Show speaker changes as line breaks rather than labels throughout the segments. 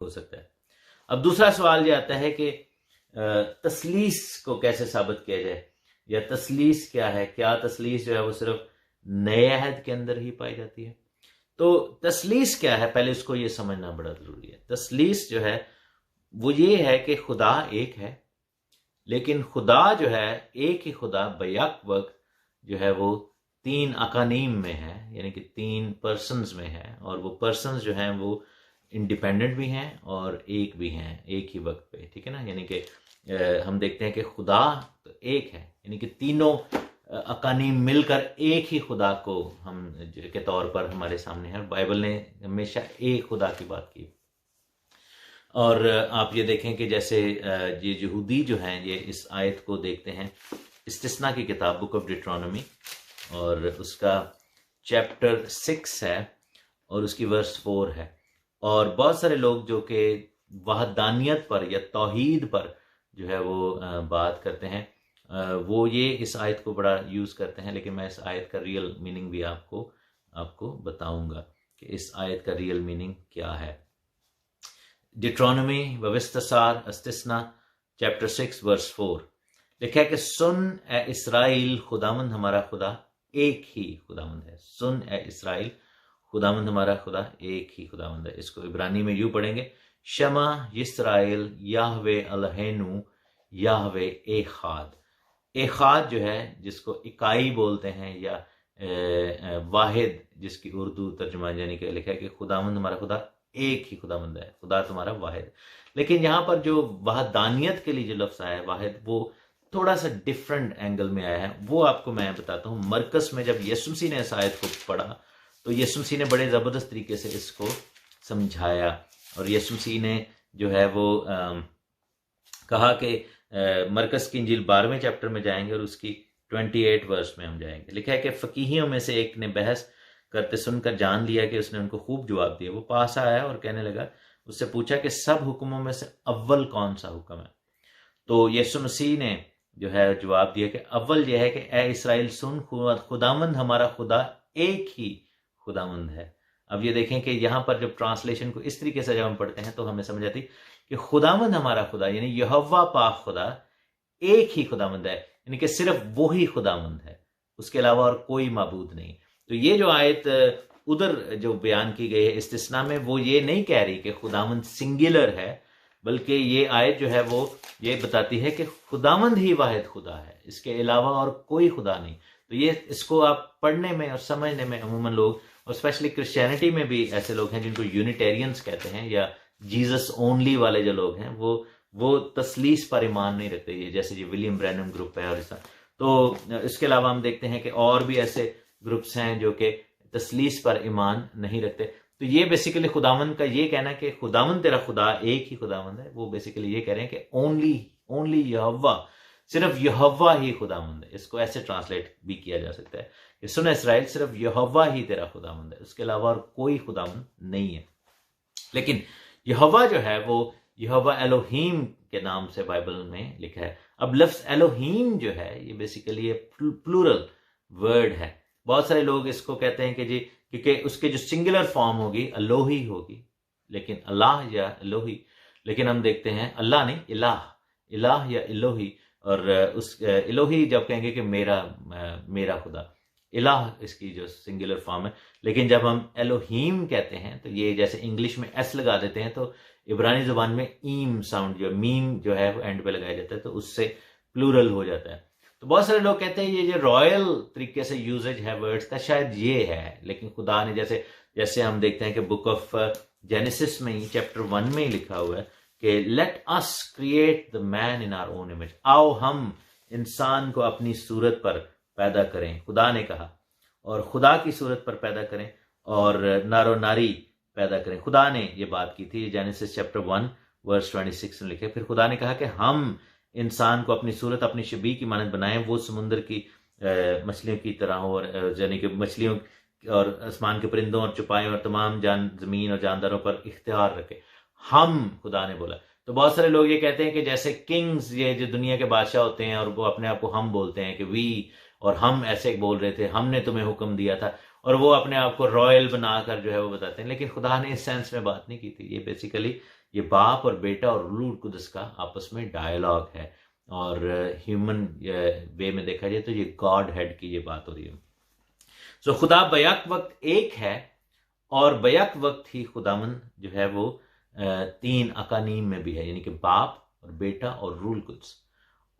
हो सकता है। अब दूसरा सवाल ये आता है कि तसलीस को कैसे साबित किया जाए, या तसलीस क्या है, क्या तसलीस जो है वो सिर्फ नए अहद के अंदर ही पाई जाती है? तो तसलीस क्या है, पहले उसको ये समझना बड़ा जरूरी है। तसलीस जो है वो ये है कि खुदा एक है, लेकिन खुदा जो है एक ही खुदा बैक वक्त जो है वो तीन अकानीम में है, यानी कि तीन पर्सन्स में है, और वो पर्सन्स जो हैं वो इंडिपेंडेंट भी हैं और एक भी हैं एक ही वक्त पे, ठीक है ना। यानी कि हम देखते हैं कि खुदा तो एक है, यानी कि तीनों अकानीम मिलकर एक ही खुदा को हम के तौर पर हमारे सामने है। बाइबल ने हमेशा एक खुदा की बात की। और आप ये देखें कि जैसे ये यहूदी जो हैं ये इस आयत को देखते हैं, इस्तिस्ना की किताब बुक ऑफ डिट्रोनॉमी, और उसका चैप्टर 6 है और उसकी वर्स 4 है। और बहुत सारे लोग जो कि वहदानियत पर या तौहीद पर जो है वो बात करते हैं, वो ये इस आयत को बड़ा यूज़ करते हैं, लेकिन मैं इस आयत का रियल मीनिंग भी आपको बताऊंगा कि इस आयत का रियल मीनिंग क्या है। डिट्रोनॉमी वविस्तसार अस्तिस्ना चैप्टर 6 वर्स 4 लिखा है कि सुन ए इसराइल, खुदावंद हमारा खुदा एक ही खुदावंद है। सुन ए इसराइल, खुदावंद हमारा खुदा एक ही खुदावंद है। इसको इब्रानी में यूं पढ़ेंगे, शमा यिस्राएल याहवे अलहेनु याहवे एखाद। एखाद जो है जिसको इकाई बोलते हैं, या वाहिद जिसकी उर्दू तर्जुमा यानी कि लिखा है कि खुदावंद हमारा खुदा एक ही खुदावंद है, खुदा तुम्हारा वाहिद। लेकिन यहाँ पर जो वहदानियत के लिए जो लफ्ज़ आया है वाहिद, वो थोड़ा सा डिफरेंट एंगल में आया है। वो आपको मैं बताता हूँ। मरकस में जब यीशु मसीह ने इस आयत को पढ़ा तो यीशु मसीह ने बड़े ज़बरदस्त तरीके से इसको समझाया, और यीशु मसीह ने जो है वो कहा कि मरकस की इंजील 12वें चैप्टर में जाएंगे और उसकी 28 वर्स में हम जाएंगे। लिखा है कि फ़कीहियों में से एक ने बहस करते सुनकर जान लिया कि उसने उनको खूब जवाब दिया। वो पास आया और कहने लगा, उससे पूछा कि सब हुक्मों में से अव्वल कौन सा हुक्म है? तो यीशु मसीह ने जो है जवाब दिया कि अव्वल यह है कि ए इसराइल सुन, खुदावंद हमारा खुदा एक ही खुदावंद है। अब ये देखें कि यहाँ पर जब ट्रांसलेशन को इस तरीके से जब हम पढ़ते हैं तो हमें समझ आती कि खुदावंद हमारा खुदा यानी यहोवा पाक खुदा एक ही खुदावंद है, यानी कि सिर्फ वो ही खुदावंद है, उसके अलावा और कोई माबूद नहीं। तो ये जो आयत उधर जो बयान की गई है इस्तिस्ना में, वो ये नहीं कह रही कि खुदावंद सिंगुलर है, बल्कि ये आयत जो है वो ये बताती है कि खुदावंद ही वाहिद खुदा है, इसके अलावा और कोई खुदा नहीं। तो ये इसको आप पढ़ने में और समझने में अमूमन लोग, और स्पेशली क्रिश्चियनिटी में भी ऐसे लोग हैं जिनको यूनिटेरियंस कहते हैं, या जीसस ओनली वाले जो लोग हैं, वो तसलीस पर ईमान नहीं रखते। ये जैसे ये विलियम ब्रैनम ग्रुप है और इस तो इसके अलावा हम देखते हैं कि और भी ऐसे ग्रुप्स हैं जो कि तसलीस पर ईमान नहीं रखते। तो ये बेसिकली खुदावंद का ये कहना कि खुदावंद तेरा खुदा एक ही खुदावंद है, वो बेसिकली ये कह रहे हैं कि ओनली यहोवा, सिर्फ यहोवा ही खुदावंद है। इसको ऐसे ट्रांसलेट भी किया जा सकता है कि सुन इस्राएल, सिर्फ यहोवा ही तेरा खुदावंद है, उसके अलावा और कोई खुदावंद नहीं है। लेकिन यहोवा जो है वो यहोवा एलोहीम के नाम से बाइबल में लिखा है। अब लफ्ज एलोहीम जो है ये बेसिकली प्लूरल वर्ड है। बहुत सारे लोग इसको कहते हैं कि जी क्योंकि उसके जो सिंगुलर फॉर्म होगी अलोही होगी, लेकिन अल्लाह या एलोही, लेकिन हम देखते हैं अल्लाह नहीं, इलाह या इलोही। और उस इलोही जब कहेंगे कि मेरा खुदा, इलाह इसकी जो सिंगुलर फॉर्म है। लेकिन जब हम एलोहीम कहते हैं तो ये जैसे इंग्लिश में एस लगा देते हैं, तो इब्रानी जुबान में ईम साउंड जो मीम जो है वो एंड पे लगाया जाता है, तो उससे प्लूरल हो जाता है। तो बहुत सारे लोग कहते हैं ये जो रॉयल तरीके से यूजेज है वर्ड्स का शायद ये है, लेकिन खुदा ने जैसे हम देखते हैं कि बुक ऑफ जेनेसिस में ही चैप्टर 1 में ही लिखा हुआ है कि let us create the man in our own image, आओ हम इंसान को अपनी सूरत पर पैदा करें, खुदा ने कहा, और खुदा की सूरत पर पैदा करें और नारो नारी पैदा करें। खुदा ने ये बात की थी, जेनेसिस चैप्टर 1 वर्स 26 में लिखे। फिर खुदा ने कहा कि हम इंसान को अपनी सूरत अपनी शबीह की मानद बनाएं, वो समुद्र की मछलियों की तरह हो, और यानी कि मछलियों और आसमान के परिंदों और चुपाएं और तमाम जमीन और जानदारों पर इख्तियार रखे। हम, खुदा ने बोला। तो बहुत सारे लोग ये कहते हैं कि जैसे किंग्स, ये जो दुनिया के बादशाह होते हैं और वो अपने आप को हम बोलते हैं कि वी, और हम ऐसे बोल रहे थे, हमने तुम्हें हुक्म दिया था, और वो अपने आप को रॉयल बनाकर जो है वो बताते हैं। लेकिन खुदा ने इस सेंस में बात नहीं की थी। ये बेसिकली ये बाप और बेटा और रूह कुदस का आपस में डायलॉग है, और ह्यूमन वे में देखा जाए तो ये गॉड हेड की ये बात हो रही है। सो खुदा बैक वक्त एक है, और बैक वक्त ही खुदामंद जो है वो तीन अकानीम में भी है, यानी कि बाप और बेटा और रूह कुदस।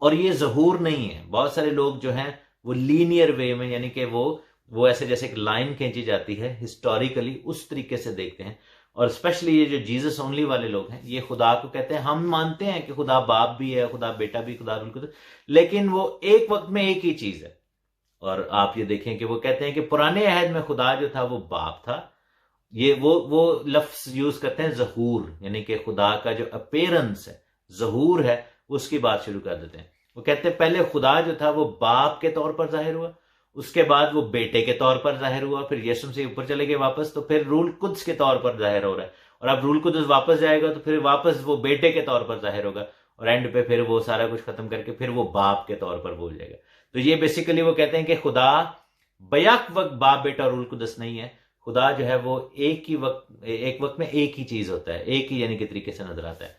और ये ज़हूर नहीं है। बहुत सारे लोग जो हैं वो लीनियर वे में, यानी कि वो ऐसे जैसे एक लाइन खींची जाती है हिस्टोरिकली, उस तरीके से देखते हैं। और स्पेशली ये जो जीसस ओनली वाले लोग हैं, ये खुदा को कहते हैं, हम मानते हैं कि खुदा बाप भी है, खुदा बेटा भी, खुदा रूह कुदस, लेकिन वो एक वक्त में एक ही चीज है। और आप ये देखें कि वो कहते हैं कि पुराने अहद में खुदा जो था वो बाप था। ये वो लफ्ज यूज करते हैं ज़हूर, यानी कि खुदा का जो अपीयरेंस है, ज़हूर है, उसकी बात शुरू कर देते हैं। वो कहते हैं पहले खुदा जो था वो बाप के तौर पर जाहिर हुआ, उसके बाद वो बेटे के तौर पर जाहिर हुआ, फिर यीशु से ऊपर चले गए वापस, तो फिर रूह कुद्स के तौर पर जाहिर हो रहा है, और अब रूह कुद्स वापस जाएगा तो फिर वापस वो बेटे के तौर पर जाहिर होगा, और एंड पे फिर वो सारा कुछ खत्म करके फिर वो बाप के तौर पर बोल जाएगा। तो ये बेसिकली वो कहते हैं कि खुदा बैक वक्त बाप बेटा और रूह कुद्स नहीं है। खुदा जो है वो एक वक्त में एक ही चीज होता है, एक ही यानी कि तरीके से नजर आता है।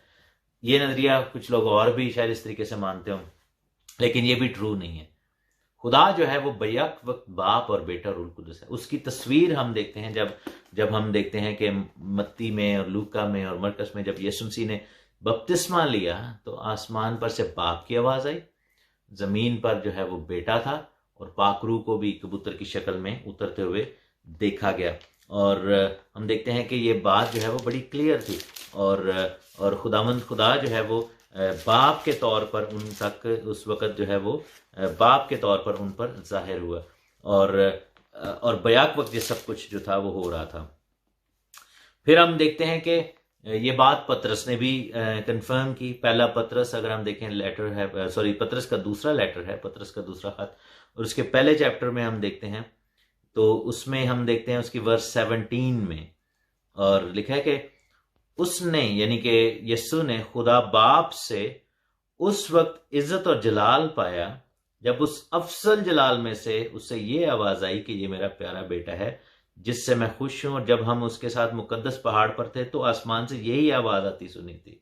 ये नजरिया कुछ लोग और भी शायद इस तरीके से मानते हो, लेकिन ये भी ट्रू नहीं है। खुदा जो है वो बैक वक्त बाप और बेटा रूह कुदस है। उसकी तस्वीर हम देखते हैं जब हम देखते हैं कि मत्ती में और लूका में और मरकस में, जब यीशु मसीह ने बपतिस्मा लिया तो आसमान पर से बाप की आवाज आई, जमीन पर जो है वो बेटा था, और पाक रूह को भी कबूतर की शक्ल में उतरते हुए देखा गया। और हम देखते हैं कि ये बात जो है वो बड़ी क्लियर थी, और खुदा जो है वो बाप के तौर पर उन तक उस वक़्त जो है वो बाप के तौर पर उन पर जाहिर हुआ, और बैक वक्त ये सब कुछ जो था वो हो रहा था। फिर हम देखते हैं कि ये बात पतरस ने भी कंफर्म की। पहला पतरस अगर हम देखें लेटर है, पतरस का दूसरा लेटर है, पतरस का दूसरा खत, और उसके पहले चैप्टर में हम देखते हैं तो उसमें हम देखते हैं उसकी वर्स 17 में, और लिखा है कि उसने यानी कि यीशु ने खुदा बाप से उस वक्त इज्जत और जलाल पाया जब उस अफसल जलाल में से उससे ये आवाज आई कि ये मेरा प्यारा बेटा है जिससे मैं खुश हूं। और जब हम उसके साथ मुकद्दस पहाड़ पर थे तो आसमान से यही आवाज आती सुनी थी।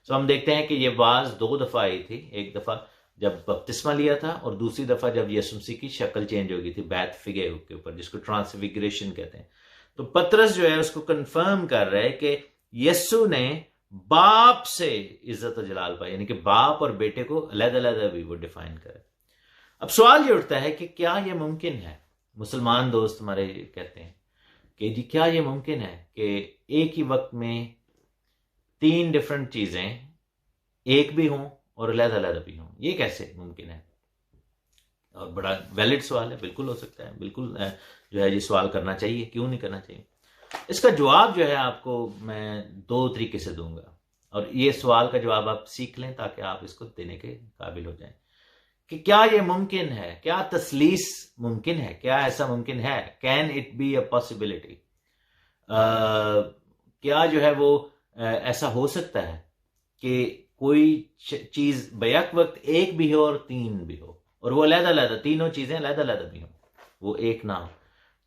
तो हम देखते हैं कि ये आवाज 2 दफा आई थी, एक दफा जब बपतिस्मा लिया था, और दूसरी दफा जब यीशु मसीह की शक्ल चेंज हो गई थी बैत फिगे के ऊपर, जिसको ट्रांसफिगरेशन कहते हैं। तो पतरस जो है उसको कंफर्म कर रहा है कि यीशु ने बाप से इज्जत और जलाल पाई, यानी कि बाप और बेटे को अलग-अलग भी वो डिफाइन करे। अब सवाल ये उठता है कि क्या ये मुमकिन है? मुसलमान दोस्त हमारे कहते हैं कि जी क्या ये मुमकिन है कि एक ही वक्त में 3 डिफरेंट चीजें एक भी हों और अलग-अलग भी हों? ये कैसे मुमकिन है? और बड़ा वैलिड सवाल है, बिल्कुल हो सकता है, बिल्कुल जो है ये सवाल करना चाहिए, क्यों नहीं करना चाहिए। इसका जवाब जो है आपको मैं 2 तरीके से दूंगा, और ये सवाल का जवाब आप सीख लें ताकि आप इसको देने के काबिल हो जाएं कि क्या ये मुमकिन है, क्या तसलीस मुमकिन है, क्या ऐसा मुमकिन है, can it be a possibility. क्या जो है वो ऐसा हो सकता है कि कोई चीज बैक वक्त एक भी हो और 3 भी हो, और वो अलग-अलग, तीनों चीजें अलग-अलग भी हो, वो एक ना हो।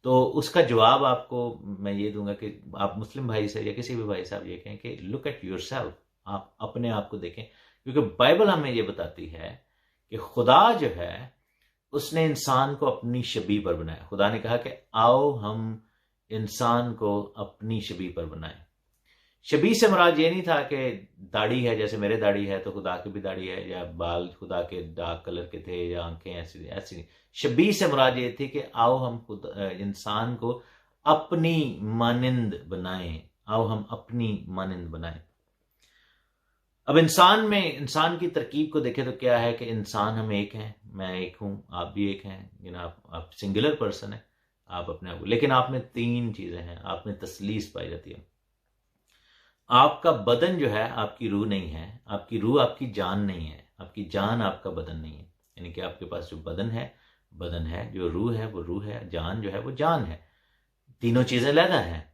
तो उसका जवाब आपको मैं ये दूंगा कि आप मुस्लिम भाई से या किसी भी भाई से आप ये कहें कि लुक एट योरसेल्फ, आप अपने आप को देखें, क्योंकि बाइबल हमें ये बताती है कि खुदा जो है उसने इंसान को अपनी शबीह पर बनाया। खुदा ने कहा कि आओ हम इंसान को अपनी शबीह पर बनाएं। शबीह से मुराद ये नहीं था कि दाढ़ी है, जैसे मेरे दाढ़ी है तो खुदा की भी दाढ़ी है, या बाल खुदा के डार्क कलर के थे, या आंखें ऐसी नहीं। शबीह से मुराद ये थी कि आओ हम खुद इंसान को अपनी मानिंद बनाएं, आओ हम अपनी मानिंद बनाएं। अब इंसान की तरकीब को देखें तो क्या है कि इंसान हम एक हैं, मैं एक हूं, आप भी एक हैं, आप सिंगुलर पर्सन है, आप अपने आप को, लेकिन आप में 3 चीजें हैं, आप में तसलीस पाई जाती है। आपका बदन जो है आपकी रूह नहीं है, आपकी रूह आपकी जान नहीं है, आपकी जान आपका बदन नहीं है। यानी कि आपके पास जो बदन है, जो रूह है वो रूह है, जान जो है वो जान है। तीनों चीजें अलग हैं।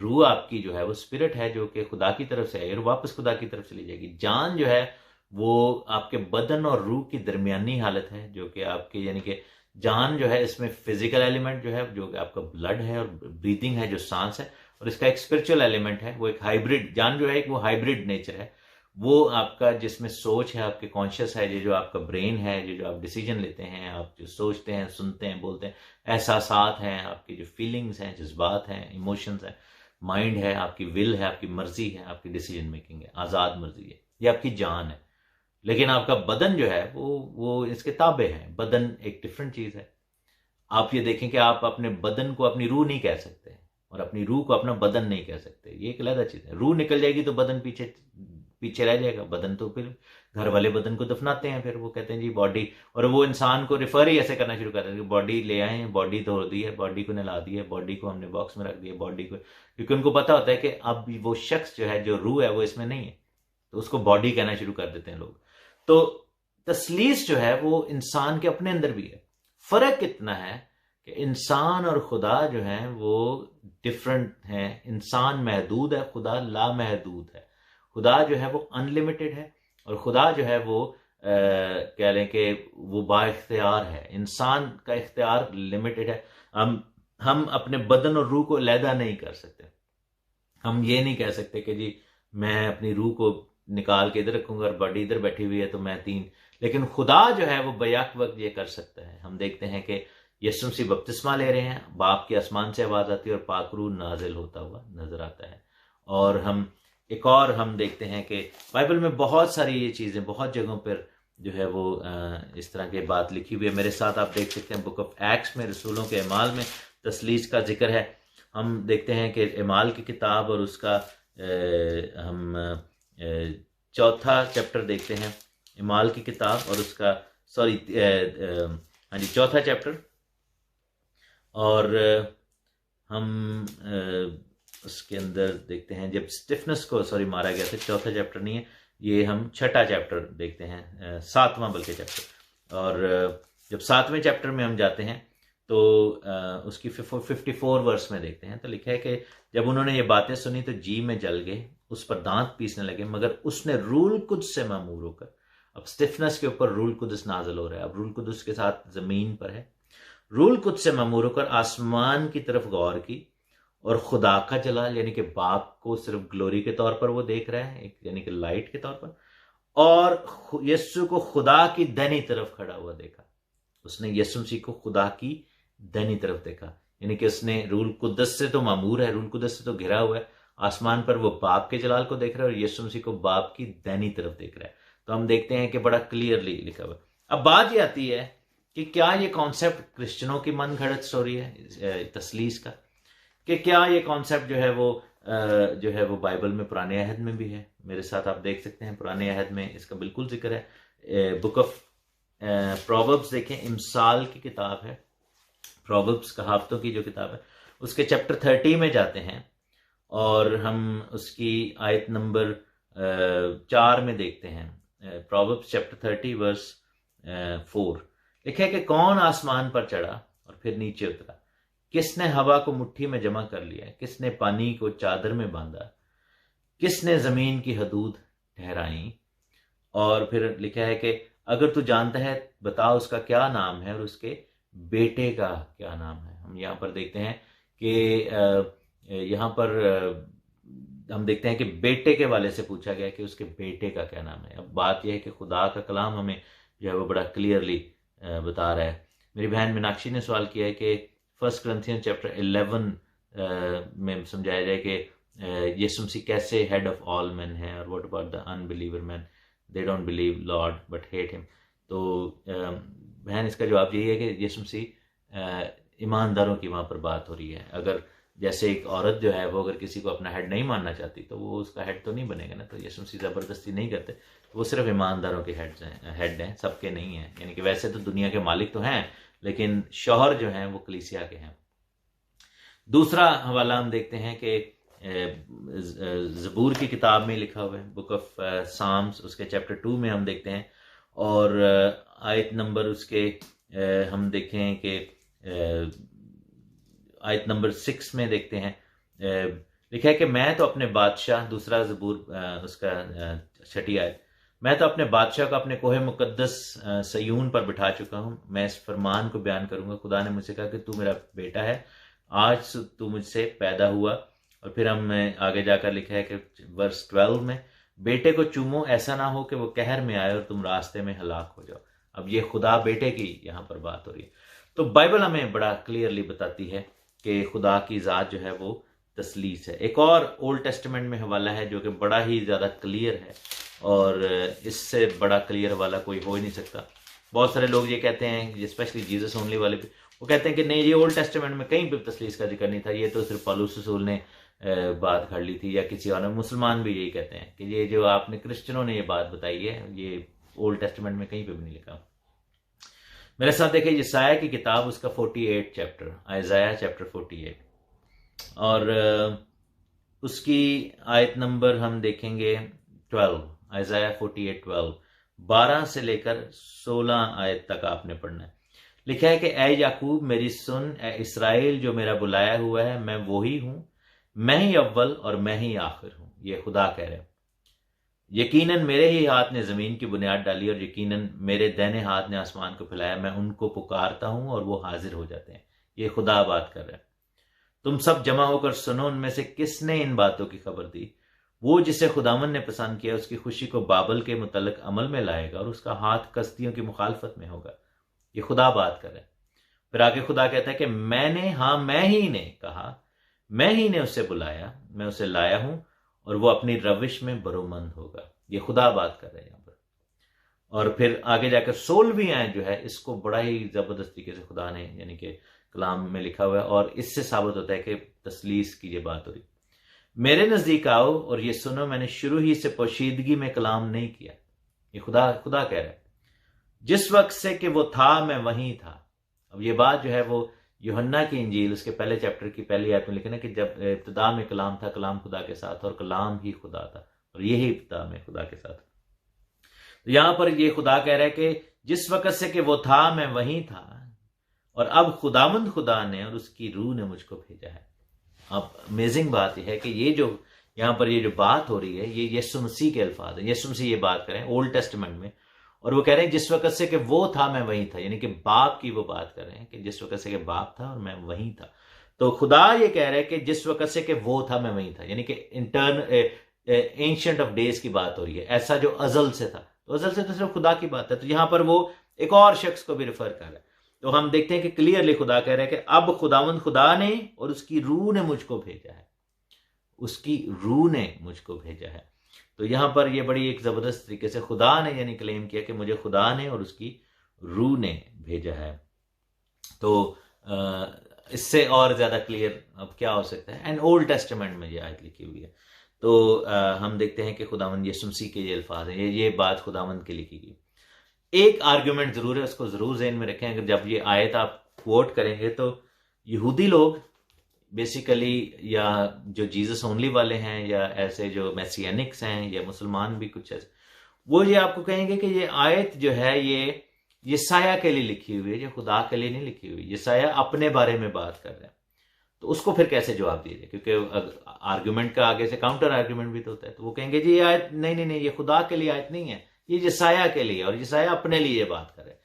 रूह आपकी जो है वो स्पिरिट है जो कि खुदा की तरफ से है और वापस खुदा की तरफ चली जाएगी। जान जो है वो आपके बदन और रूह की दरमियानी हालत है, जो कि आपके यानी कि जान जो है इसमें फिजिकल एलिमेंट जो है, जो कि आपका ब्लड है और ब्रीदिंग है, जो सांस है, और इसका एक स्पिरिचुअल एलिमेंट है, वो एक हाइब्रिड जान जो है, एक वो हाइब्रिड नेचर है, वो आपका जिसमें सोच है, आपके कॉन्शियस है, ये जो आपका ब्रेन है, ये जो आप डिसीजन लेते हैं, आप जो सोचते हैं, सुनते हैं, बोलते हैं, एहसासात हैं, आपकी जो फीलिंग्स हैं, जज्बात हैं, इमोशंस हैं, माइंड है, आपकी विल है, आपकी मर्जी है, आपकी डिसीजन मेकिंग है, आज़ाद मर्जी है, ये आपकी जान है। लेकिन आपका बदन जो है वो इसके ताबे है। बदन एक डिफरेंट चीज है। आप ये देखें कि आप अपने बदन को अपनी रूह नहीं कह सकते और अपनी रूह को अपना बदन नहीं कह सकते, ये एक अलग चीज है। रूह निकल जाएगी तो बदन पीछे पीछे रह जाएगा। बदन तो फिर घर वाले बदन को दफनाते हैं, फिर वो कहते हैं जी बॉडी, और वो इंसान को रिफर ही ऐसे करना शुरू कर देते हैं, बॉडी ले आए, बॉडी धो दी है, बॉडी को नहला दी है, बॉडी को हमने बॉक्स में रख दिया, बॉडी को, क्योंकि उनको पता होता है कि अब वो शख्स जो है, जो रूह है, वो इसमें नहीं है, तो उसको बॉडी कहना शुरू कर देते हैं लोग। तो तसलीस जो है वो इंसान के अपने अंदर भी है। फर्क कितना है कि इंसान और खुदा जो है वो डिफरेंट है। इंसान महदूद है, खुदा लामहदूद है। खुदा जो है वो अनलिमिटेड है और खुदा जो है वो कह लें कि वो बाइख्तियार है। इंसान का इख्तियार लिमिटेड है। हम अपने बदन और रूह को अलहदा नहीं कर सकते। हम ये नहीं कह सकते कि जी मैं अपनी रूह को निकाल के इधर रखूंगा और बॉडी इधर बैठी हुई है तो मैं तीन। लेकिन खुदा जो है वो बैक वक्त ये कर सकता है। हम देखते हैं कि यीशु मसीह बपतिस्मा ले रहे हैं, बाप की आसमान से आवाज आती है और पाक रूह नाजिल होता हुआ नजर आता है। और हम देखते हैं कि बाइबल में बहुत सारी ये चीजें, बहुत जगहों पर जो है वो इस तरह की बात लिखी हुई है। मेरे साथ आप देख सकते हैं बुक ऑफ एक्ट्स में, रसूलों के अमाल में तसलीस का जिक्र है। हम देखते हैं कि अमाल की किताब और उसका हम चौथा चैप्टर देखते हैं, इमाल की किताब और उसका हाँ जी, चौथा चैप्टर। और हम उसके अंदर देखते हैं जब स्टिफनस को मारा गया था। चौथा चैप्टर नहीं है ये, हम छठा चैप्टर देखते हैं, सातवां बल्कि चैप्टर। और जब सातवें चैप्टर में हम जाते हैं तो उसकी 54 वर्स में देखते हैं, तो लिखा है कि जब उन्होंने ये बातें सुनी तो जी में जल गए, उस पर दांत पीसने लगे, मगर उसने रूल कुद्स से मामूर होकर, अब स्टिफनस के ऊपर रूल कुद्स नाजिल हो रहा है, अब रूल कुद्स के साथ जमीन पर है, रूल कुद्स से मामूर होकर आसमान की तरफ गौर की और खुदा का जलाल यानी कि बाप को सिर्फ ग्लोरी के तौर पर वो देख रहा है, यानी कि लाइट के तौर पर, और यीशु को खुदा की दाहिनी तरफ खड़ा हुआ देखा। उसने यीशु मसीह को खुदा की दाहिनी तरफ देखा, यानी कि उसने रूल कुद्दस से तो मामूर है, रूल कुद्दस से तो घिरा हुआ है, आसमान पर वो बाप के जलाल को देख रहा है और यीशु मसीह को बाप की दाहिनी तरफ देख रहा है। तो हम देखते हैं कि बड़ा क्लियरली लिखा हुआ। अब बात ये आती है कि क्या ये कॉन्सेप्ट क्रिश्चियनों की मन घड़त स्टोरी है तसलीस का, कि क्या ये कॉन्सेप्ट जो है वो बाइबल में पुराने अहद में भी है। मेरे साथ आप देख सकते हैं पुराने अहद में इसका बिल्कुल जिक्र है। बुक ऑफ प्रोवर्ब्स देखें, इमसाल की किताब है, प्रोवर्ब्स कहावतों की जो किताब है, उसके चैप्टर 30 में जाते हैं और हम उसकी आयत नंबर 4 में देखते हैं। प्रोवर्ब्स चैप्टर 30 वर्स 4 लिखा है कि कौन आसमान पर चढ़ा और फिर नीचे उतरा, किसने हवा को मुट्ठी में जमा कर लिया, किसने पानी को चादर में बांधा, किसने जमीन की हदूद ठहराई। और फिर लिखा है कि अगर तू जानता है बता उसका क्या नाम है और उसके बेटे का क्या नाम है। हम यहाँ पर देखते हैं कि यहाँ पर हम देखते हैं कि बेटे के वाले से पूछा गया कि उसके बेटे का क्या नाम है। अब बात यह है कि खुदा का कलाम हमें जो है वो बड़ा क्लियरली बता रहा है। मेरी बहन मीनाक्षी ने सवाल किया है कि 1 Corinthians चैप्टर 11 में समझाया जाए कि यीशु मसीह कैसे हेड ऑफ ऑल मैन है, और what about the unbeliever man, they don't believe Lord but hate him. तो बहन इसका जवाब यही है कि यीशु मसीह ईमानदारों की वहाँ पर बात हो रही है। अगर जैसे एक औरत जो है वो अगर किसी को अपना हेड नहीं मानना चाहती तो वो उसका हेड तो नहीं बनेगा ना। तो यीशु मसीह ज़बरदस्ती नहीं करते, वो सिर्फ ईमानदारों के हेड हैं, सबके नहीं हैं। यानी कि वैसे तो दुनिया के मालिक तो हैं लेकिन शौहर जो हैं वो कलीसिया के हैं। दूसरा हवाला हम देखते हैं कि ज़बूर की किताब में लिखा हुआ है, बुक ऑफ साम्स, उसके चैप्टर 2 में हम देखते हैं और आयत नंबर उसके हम देखें कि आयत नंबर 6 में देखते हैं लिखा है कि मैं तो अपने बादशाह, दूसरा ज़बूर उसका छठी आयत, मैं तो अपने बादशाह को अपने कोहे मुकद्दस सयून पर बिठा चुका हूँ। मैं इस फरमान को बयान करूंगा, खुदा ने मुझसे कहा कि तू मेरा बेटा है, आज तू मुझसे पैदा हुआ और फिर हम आगे जाकर लिखा है कि वर्स 12 में, बेटे को चूमो, ऐसा ना हो कि वो कहर में आए और तुम रास्ते में हलाक हो जाओ। अब ये खुदा बेटे की यहाँ पर बात हो रही है। तो बाइबल हमें बड़ा क्लियरली बताती है कि खुदा की ज़ात जो है वो तसलीस है। एक और ओल्ड टेस्टामेंट में हवाला है जो कि बड़ा ही ज़्यादा क्लियर है, और इससे बड़ा क्लियर हवाला कोई हो ही नहीं सकता। बहुत सारे लोग ये कहते हैं, स्पेशली जीसस ओनली वाले भी, वो कहते हैं कि नहीं, ये ओल्ड टेस्टामेंट में कहीं भी तसलीस का जिक्र नहीं था, ये तो सिर्फ पौलुस रसूल ने बात कर ली थी, या किसी और ने। मुसलमान भी यही कहते हैं कि ये जो आपने क्रिश्चियनों ने ये बात बताई है, ये ओल्ड टेस्टामेंट में कहीं पे भी नहीं लिखा। मेरे साथ देखिए यसाया की किताब, उसका 48 चैप्टर, आइज़ाया चैप्टर 48, और उसकी आयत नंबर हम देखेंगे 12, आइज़ाया 48:12, 12 से लेकर 16 आयत तक आपने पढ़ना है। लिखा है कि ए याकूब मेरी सुन, ए इसराइल जो मेरा बुलाया हुआ है, मैं वही हूं, मैं ही अव्वल और मैं ही आखिर हूं। ये खुदा कह रहे हैं। यकीनन मेरे ही हाथ ने जमीन की बुनियाद डाली और यकीनन मेरे दाहिने हाथ ने आसमान को फैलाया। मैं उनको पुकारता हूं और वो हाजिर हो जाते हैं। ये खुदा बात कर रहे हैं। तुम सब जमा होकर सुनो, उनमें से किसने इन बातों की खबर दी? वो जिसे खुदावन ने पसंद किया, उसकी खुशी को बाबल के मुतल्लिक अमल में लाएगा और उसका हाथ कस्तियों की मुखालफत में होगा। ये खुदा बात कर रहे हैं। फिर आगे खुदा कहता है कि मैंने, हाँ मैं ही ने कहा, मैं ही ने उसे बुलाया, मैं उसे लाया हूं और वो अपनी रविश में बरोमंद होगा। ये खुदा बात कर रहे हैं यहाँ पर। और फिर आगे जाकर 16वीं आयत जो है, इसको बड़ा ही जबरदस्त तरीके से खुदा ने यानी कि कलाम में लिखा हुआ है, और इससे साबित होता है कि तसलीस की ये बात हो रही। मेरे नजदीक आओ और ये सुनो, मैंने शुरू ही से पोशीदगी में कलाम नहीं किया। ये खुदा कह रहा है, जिस वक्त से कि वो था मैं वहीं था। अब ये बात जो है वो यूहन्ना की इंजील उसके पहले चैप्टर की पहली आयत में लिखा है कि जब इब्तिदा में कलाम था, कलाम खुदा के साथ और कलाम ही खुदा था, और यही इब्तिदा में खुदा के साथ। तो यहां पर ये खुदा कह रहा है कि जिस वक्त से कि वो था मैं वहीं था, और अब खुदामंद खुदा ने और उसकी रूह ने मुझको भेजा है। अब अमेजिंग बात यह है कि ये जो यहां पर ये जो बात हो रही है, ये यीशु मसीह के अल्फाज है। यीशु मसीह ये बात करें ओल्ड टेस्टामेंट में, और वो कह रहे हैं जिस वक्त से कि वो था मैं वहीं था, यानी कि बाप की वो बात कर रहे हैं कि जिस वक्त से कि बाप था और मैं वहीं था। तो खुदा ये कह रहे हैं कि जिस वक्त से कि वो था मैं वहीं था, यानी कि एंशिएंट ऑफ डेज की बात हो रही है, ऐसा जो अजल से था। तो अजल से तो सिर्फ खुदा की बात है। तो यहां पर वो एक और शख्स को भी रेफर कर रहा है। तो हम देखते हैं कि क्लियरली खुदा कह रहे हैं कि अब खुदावंद खुदा ने और उसकी रूह ने मुझको भेजा है, उसकी रूह ने मुझको भेजा है। तो यहां पर यह बड़ी एक जबरदस्त तरीके से खुदा ने यानी क्लेम किया कि मुझे खुदा ने और उसकी रूह ने भेजा है। तो इससे और ज्यादा क्लियर अब क्या हो सकता है? एंड ओल्ड टेस्टामेंट में ये आयत लिखी हुई है। तो हम देखते हैं कि खुदावंद यीशु मसीह के ये अल्फाज है, ये बात खुदावंद की लिखी गई। एक आर्ग्यूमेंट जरूर है, उसको जरूर ज़हन में रखें। अगर जब ये आयत आप कोट करेंगे तो यहूदी लोग बेसिकली, या जो जीसस ओनली वाले हैं, या ऐसे जो मैसियानिक्स हैं, या मुसलमान भी कुछ ऐसे, वो ये आपको कहेंगे कि ये आयत जो है ये यसाया के लिए लिखी हुई है, ये खुदा के लिए नहीं लिखी हुई। यसाया अपने बारे में बात कर रहे हैं। तो उसको फिर कैसे जवाब दीजिए? क्योंकि आर्ग्यूमेंट का आगे से काउंटर आर्ग्यूमेंट भी तो होता है। तो वो कहेंगे जी ये आयत नहीं, ये खुदा के लिए आयत नहीं है, ये यसाया के लिए, और यसाया अपने लिए ये बात करे।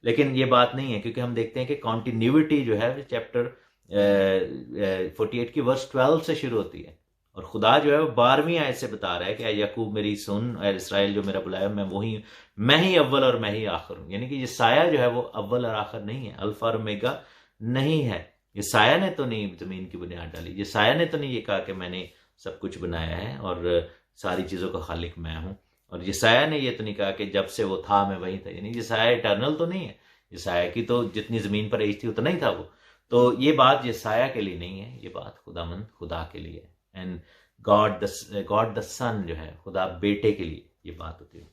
लेकिन ये बात नहीं है, क्योंकि हम देखते हैं कि कॉन्टिन्यूटी जो है चैप्टर 48 की वर्स 12 से शुरू होती है, और खुदा जो है वो 12वीं आयत से बता रहा है कि याकूब मेरी सुन, इसराइल जो मेरा बुलाया, मैं ही अव्वल और मैं ही आखिर हूं। यानी कि यसाया जो है वो अव्वल और आखिर नहीं है, अल्फा और ओमेगा नहीं है। यसाया ने तो नहीं जमीन की बुनियाद डाली, यसाया ने तो नहीं ये कहा कि मैंने सब कुछ बनाया है और सारी चीजों का खालिक मैं हूं। और यसाया ने ये तो नहीं कहा कि जब से वो था मैं वहीं था। यानी यसाया इटर्नल तो नहीं है, यसाया की तो जितनी जमीन पर एज थी उतना ही था वो। तो ये बात यसाया के लिए नहीं है, ये बात खुदामंद खुदा के लिए है। एंड गॉड द सन जो है, खुदा बेटे के लिए ये बात होती है।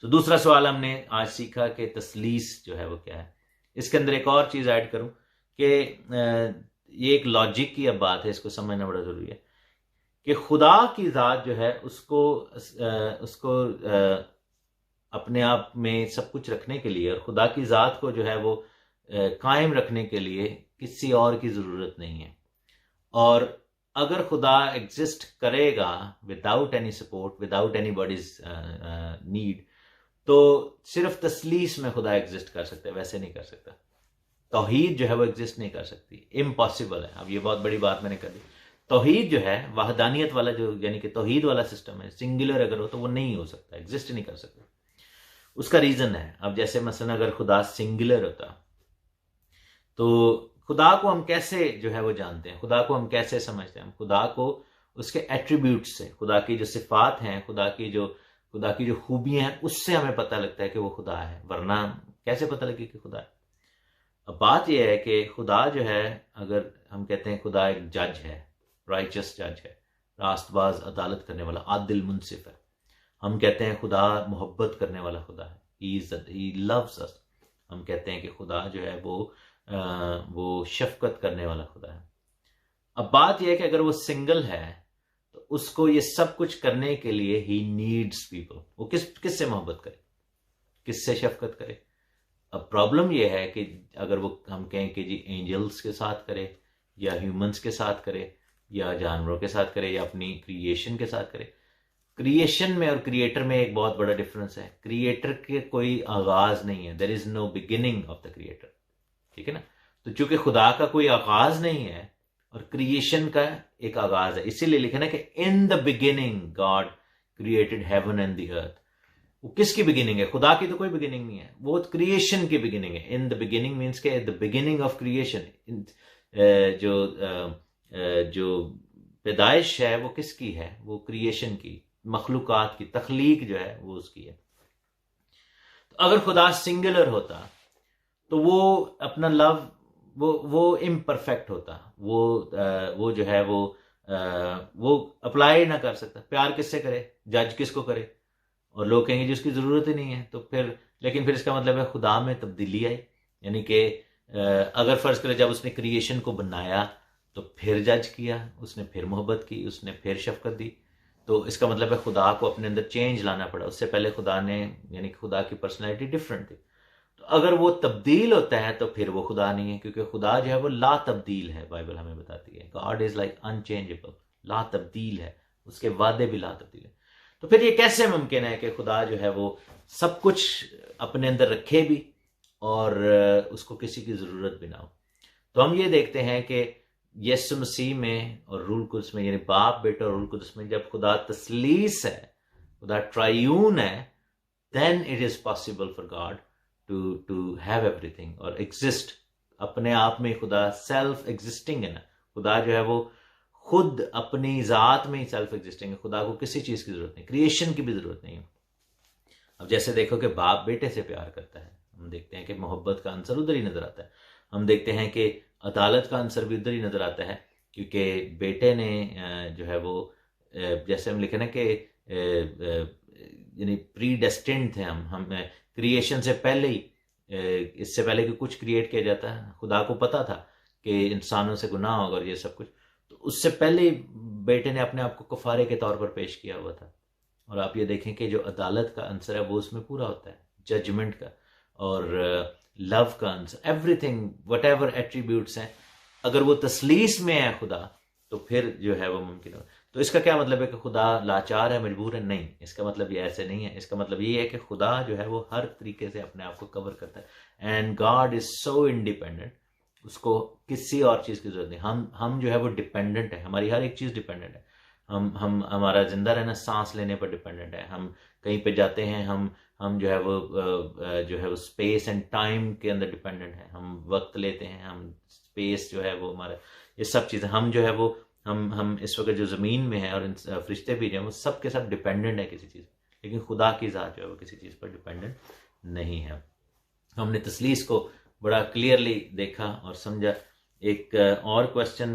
तो दूसरा सवाल हमने आज सीखा कि तसलीस जो है वो क्या है। इसके अंदर एक और चीज ऐड करूं कि ये एक लॉजिक की अब बात है, इसको समझना बड़ा जरूरी है कि खुदा की ज़ात जो है उसको अपने आप में सब कुछ रखने के लिए, और खुदा की ज़ात को जो है वो कायम रखने के लिए किसी और की ज़रूरत नहीं है। और अगर खुदा एग्जिस्ट करेगा without any support, without any bodies need, तो सिर्फ तसलीस में खुदा एग्जिस्ट कर सकता है, वैसे नहीं कर सकता। तौहीद जो है वो एग्जिस्ट नहीं कर सकती, इम्पॉसिबल है। अब ये बहुत बड़ी बात मैंने कर दी। तौहीद जो है, वहदानियत वाला जो यानी कि तौहीद वाला सिस्टम है, सिंगुलर अगर हो तो वो नहीं हो सकता, एग्जिस्ट नहीं कर सकता। उसका रीजन है, अब जैसे मसलन अगर खुदा सिंगुलर होता तो खुदा को हम कैसे जो है वो जानते हैं, खुदा को हम कैसे समझते हैं? हम खुदा को उसके एट्रीब्यूट्स से, खुदा की जो सिफात हैं, खुदा की जो खूबियां हैं, उससे हमें पता लगता है कि वो खुदा है। वरना कैसे पता लगे कि खुदा है? अब बात यह है कि खुदा जो है, अगर हम कहते हैं खुदा एक जज है, राइचस जज है, रास्तबाज अदालत करने वाला, आदिल मुनसिफ है। हम कहते हैं खुदा मोहब्बत करने वाला खुदा है, ही लव्स अस। हम कहते हैं कि खुदा जो है वो शफकत करने वाला खुदा है। अब बात यह है कि अगर वो सिंगल है तो उसको ये सब कुछ करने के लिए ही नीड्स पीपल। वो किससे मोहब्बत करे, किससे शफकत करे? अब प्रॉब्लम यह है कि अगर वो हम कहें कि जी एंजल्स के साथ करे, या ह्यूमंस के साथ करे, या जानवरों के साथ करे, या अपनी क्रिएशन के साथ करे। क्रिएशन में और क्रिएटर में एक बहुत बड़ा डिफरेंस है। क्रिएटर के कोई आगाज नहीं है, there is no beginning of the creator, ठीक है ना? तो चूंकि खुदा का कोई आगाज नहीं है और क्रिएशन का एक आगाज है, इसीलिए लिखा ना कि in the beginning God created heaven and the earth. वो किसकी बिगिनिंग है? खुदा की तो कोई बिगिनिंग नहीं है, वो क्रिएशन की बिगिनिंग है। इन द बिगिनिंग मीन्स के द बिगिनिंग ऑफ क्रिएशन। जो पैदाइश है वो किसकी है? वो क्रिएशन की, मखलूकात की, तख्लीक जो है वो उसकी है। तो अगर खुदा सिंगुलर होता तो वो अपना लव वो इम्परफेक्ट होता, वो जो है वो अप्लाई ना कर सकता। प्यार किससे करे? जज किसको करे? और लोग कहेंगे जिसकी जरूरत ही नहीं है। तो फिर लेकिन फिर इसका मतलब है खुदा में तब्दीली आई, यानी कि अगर फर्ज करें जब उसने क्रिएशन को बनाया तो फिर जज किया, उसने फिर मोहब्बत की, उसने फिर शफकत दी, तो इसका मतलब है खुदा को अपने अंदर चेंज लाना पड़ा। उससे पहले खुदा ने, यानी कि खुदा की पर्सनैलिटी डिफरेंट थी। तो अगर वो तब्दील होता है तो फिर वो खुदा नहीं है, क्योंकि खुदा जो है वो ला तब्दील है। बाइबल हमें बताती है गॉड इज लाइक अनचेंजेबल, ला तब्दील है, उसके वादे भी ला तब्दील है। तो फिर ये कैसे मुमकिन है कि खुदा जो है वो सब कुछ अपने अंदर रखे भी और उसको किसी की जरूरत भी ना हो? तो हम ये देखते हैं कि यीशु मसीह में और रूल कुदस में, यानी बाप, बेटा और रूल कुदस में, जब खुदा तसलीस है, खुदा ट्रायून है, then it is possible for God to have everything और एग्जिस्ट। अपने आप में खुदा सेल्फ एग्जिस्टिंग है ना। खुदा जो है वो खुद अपनी जात में ही सेल्फ एग्जिस्टिंग है। खुदा को किसी चीज की जरूरत नहीं, क्रिएशन की भी जरूरत नहीं है। अब जैसे देखो कि बाप बेटे से प्यार करता है, हम देखते हैं कि मोहब्बत का आंसर उधर ही नजर आता है। हम देखते हैं कि अदालत का आंसर भी उधर ही नजर आता है, क्योंकि बेटे ने जो है वो जैसे हम लिखे ना कि यानी प्री डेस्टिन्ड थे हम क्रिएशन से पहले ही, इससे पहले कि कुछ क्रिएट किया जाता है, खुदा को पता था कि इंसानों से गुनाह होगा और ये सब कुछ। तो उससे पहले ही बेटे ने अपने आप को कफारे के तौर पर पेश किया हुआ था। और आप ये देखें कि जो अदालत का आंसर है वो उसमें पूरा होता है, जजमेंट का और लव का answer, everything what ever attributes हैं, अगर वो तसलीस में है खुदा, तो फिर जो है वो मुमकिन हो। तो इसका क्या मतलब है कि खुदा लाचार है, मजबूर है? नहीं, इसका मतलब ये ऐसे नहीं है। इसका मतलब ये है कि खुदा जो है वो हर तरीके से अपने आप को कवर करता है। And God is so independent, उसको किसी और चीज की जरूरत नहीं। हम जो है वो डिपेंडेंट है, हमारी हर एक चीज डिपेंडेंट है। हम हमारा जिंदा रहना सांस लेने पर डिपेंडेंट है। हम कहीं पे जाते हैं, हम जो है वो स्पेस एंड टाइम के अंदर डिपेंडेंट है। हम वक्त लेते हैं, हम स्पेस जो है वो हमारा, ये सब चीजें हम जो है वो हम इस वक्त जो जमीन में है और फरिश्ते भी जो है वो सब के सब डिपेंडेंट है किसी चीज, लेकिन खुदा की जात जो है वो किसी चीज पर डिपेंडेंट नहीं है। हमने तसलीस को बड़ा क्लियरली देखा और समझा। एक और क्वेश्चन